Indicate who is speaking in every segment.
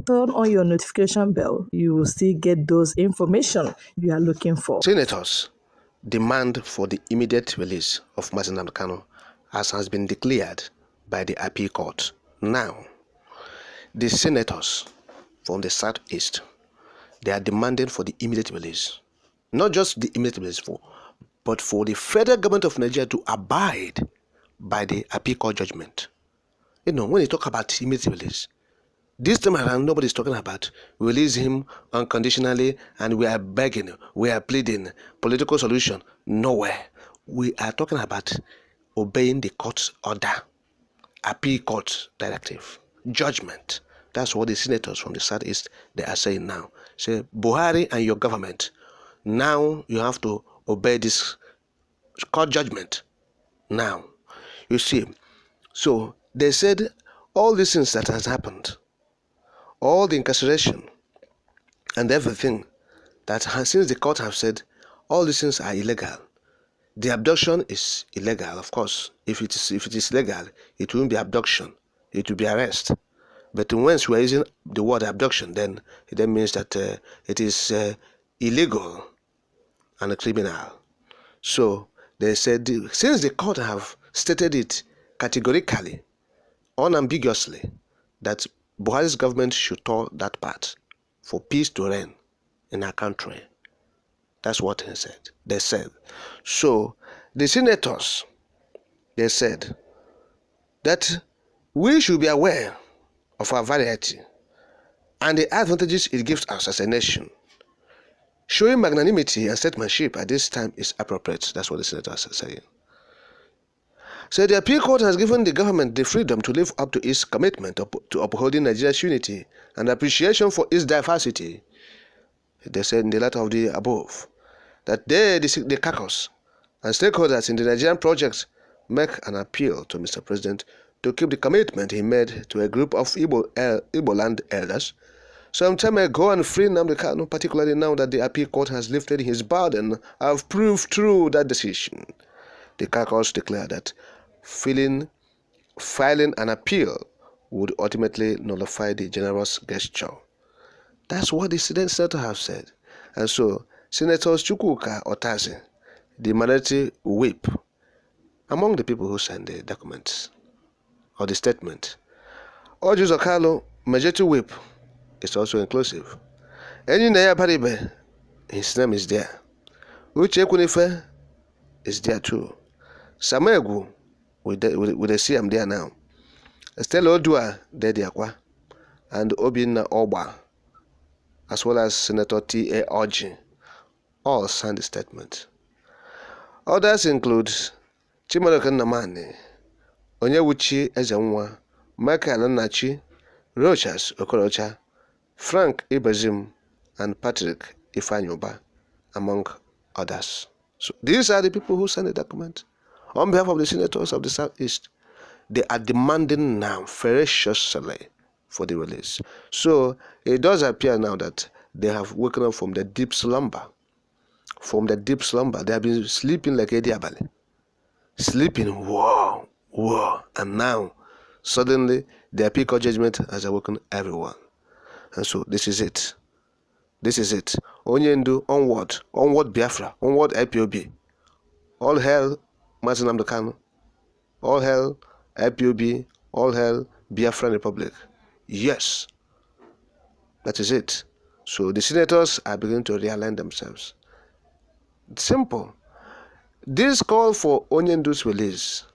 Speaker 1: turn on your notification bell, you will still get those information you are looking for.
Speaker 2: Senators demand for the immediate release of Nnamdi Kanu, as has been declared by the Appeal Court. Now, the senators from the Southeast, they are demanding for the immediate release. Not just the immediate release, but for the federal government of Nigeria to abide by the Appeal Court judgment. You know, when you talk about immediate release, this time around, nobody's talking about release him unconditionally and we are begging, we are pleading, political solution. Nowhere. We are talking about obeying the court's order, Appeal Court directive, judgment. That's what the senators from the Southeast, they are saying now. Say, Buhari and your government, now you have to obey this court judgment. Now, you see, so they said all these things that has happened, all the incarceration and everything that has, since the court have said all these things are illegal. The abduction is illegal, of course. If it is legal, it won't be abduction. It will be arrest. But once we are using the word abduction, then it means that it is illegal and criminal. So they said, since the court have stated it categorically, unambiguously, that Buhari's government should tour that part for peace to reign in our country. That's what they said. So the senators, they said that we should be aware of our variety and the advantages it gives us as a nation. Showing magnanimity and statesmanship at this time is appropriate. That's what the senators are saying. So the Appeal Court has given the government the freedom to live up to its commitment to upholding Nigeria's unity and appreciation for its diversity. They said in the letter of the above that they, the caucus and stakeholders in the Nigerian project, make an appeal to Mr. President to keep the commitment he made to a group of Igbo land elders some time ago and free Nnamdi Kanu, particularly now that the Appeal Court has lifted his burden, have proved true that decision. The caucus declared that filing an appeal would ultimately nullify the generous gesture. That's what the senator have said. And so, Senators Chukwuka Otazi, the minority whip, among the people who signed the documents or the statement, Orjus Okalo, majority whip, is also inclusive. Enyinnaya Baribe, his name is there. Uche Ekwunife is there too. Samegu, with the CM there now. Estelle Odua, Dediakwa, and Obinna Oba, as well as Senator T.A. Orji, all signed the statement. Others include Chimaroke Nnamdi, Onyewuchi Ezenwa, Michael Nnachi, Rochas Okorocha, Frank Ibezim, and Patrick Ifeanyoba, among others. So these are the people who signed the document. On behalf of the senators of the Southeast, they are demanding now ferociously for the release. So it does appear now that they have woken up from the deep slumber. From the deep slumber, they have been sleeping like a diabali. Sleeping, whoa, and now suddenly the Appeal Court judgment has awoken everyone. And so this is it. This is it. Onyendu, onward Biafra, onward IPOB. All hell Nnamdi Kanu. All hell IPOB, all hell Biafran Republic. Yes, that is it. So the senators are beginning to realign themselves. It's simple. This call for Onyendu's release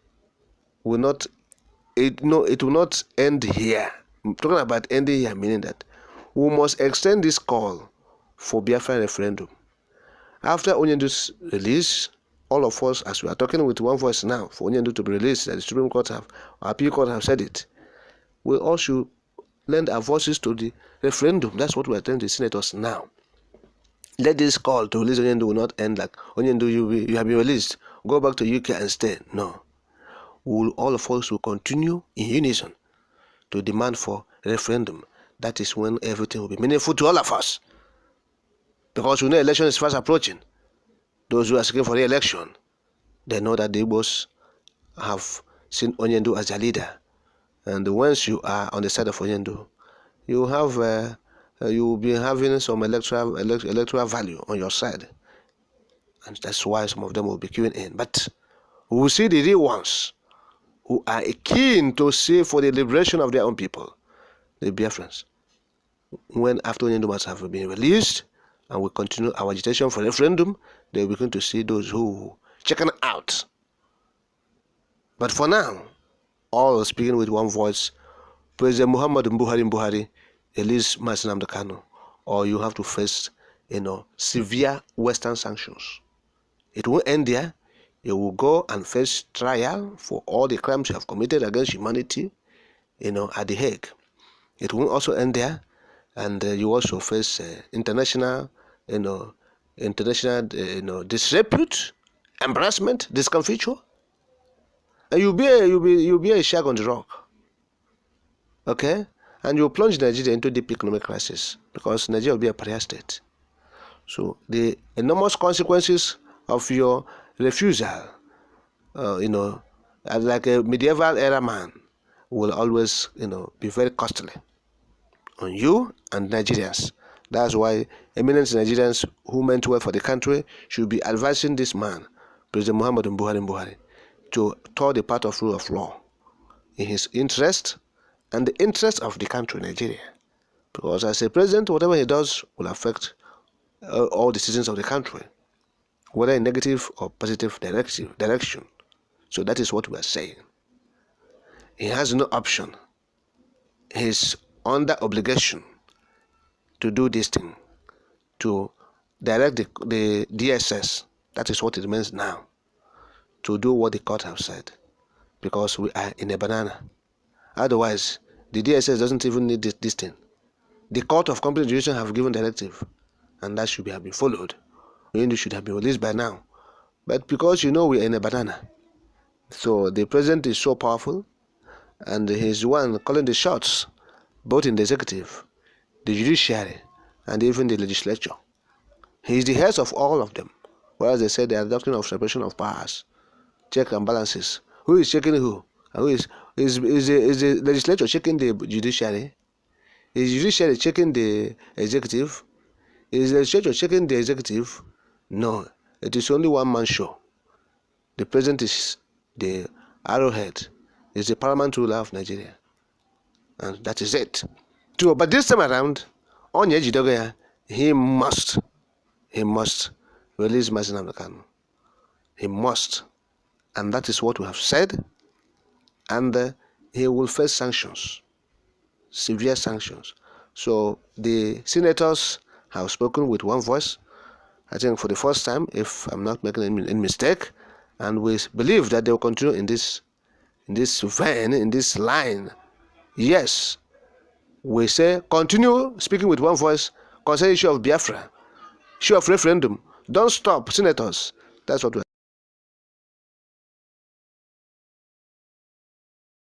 Speaker 2: will not, it will not end here. I'm talking about ending here, meaning that we must extend this call for Biafran referendum. After Onyendu's release, all of us, as we are talking with one voice now, for Onyendu to be released, that the Supreme Court have, or Appeal Court have said it, we all should lend our voices to the referendum. That's what we are telling the senators now. Let this call to release Onyendu will not end like, Onyendu, you have been released, go back to UK and stay. No. All of us will continue in unison to demand for a referendum. That is when everything will be meaningful to all of us. Because we know election is fast approaching. Those who are seeking for re-election, they know that the Igbos have seen Onyendu as their leader. And once you are on the side of Onyendu, you have you will be having some electoral value on your side, and that's why some of them will be queuing in. But we will see the real ones who are keen to see for the liberation of their own people, the Biafrans. When after Nnamdi have been released and we continue our agitation for referendum, they will begin to see those who chicken out. But for now, all are speaking with one voice: President Muhammad Buhari, release Nnamdi Kanu, or you have to face, severe Western sanctions. It won't end there. You will go and face trial for all the crimes you have committed against humanity, at The Hague. It won't also end there, and you also face international disrepute, embarrassment, discomfiture, and you'll be a shag on the rock. Okay, and you'll plunge Nigeria into deep economic crisis because Nigeria will be a pariah state. So the enormous consequences of your refusal, like a medieval era man, will always, be very costly on you and Nigerians. That's why eminent Nigerians who meant well for the country should be advising this man, President Muhammad Buhari, to tour the path of rule of law in his interest and the interest of the country, Nigeria. Because as a president, whatever he does will affect all the citizens of the country, whether in negative or positive direction. So that is what we are saying. He has no option. He's under obligation to do this thing, to direct the DSS. That is what it means now, to do what the court have said, because we are in a banana. Otherwise, the DSS doesn't even need this thing. The court of competent jurisdiction have given directive, and that should have been followed. It should have been released by now. But because we are in a banana, so the president is so powerful, and he's the one calling the shots, both in the executive, the judiciary, and even the legislature. He's the head of all of them. Whereas they say they are the doctrine of separation of powers, check and balances. Who is checking who? And who is the legislature checking the judiciary? Is the judiciary checking the executive? Is the legislature checking the executive? No, it is only one man show. The president is the arrowhead, is the paramount ruler of Nigeria, and that is it. So, but this time around, Onye Jidogoya, he must release Nnamdi Kanu. He must, and that is what we have said. And he will face sanctions, severe sanctions. So the senators have spoken with one voice, I think for the first time, if I'm not making any mistake, and we believe that they will continue in this vein, in this line. Yes, we say continue speaking with one voice concerning issue of Biafra, issue of referendum. Don't stop, senators. That's what we are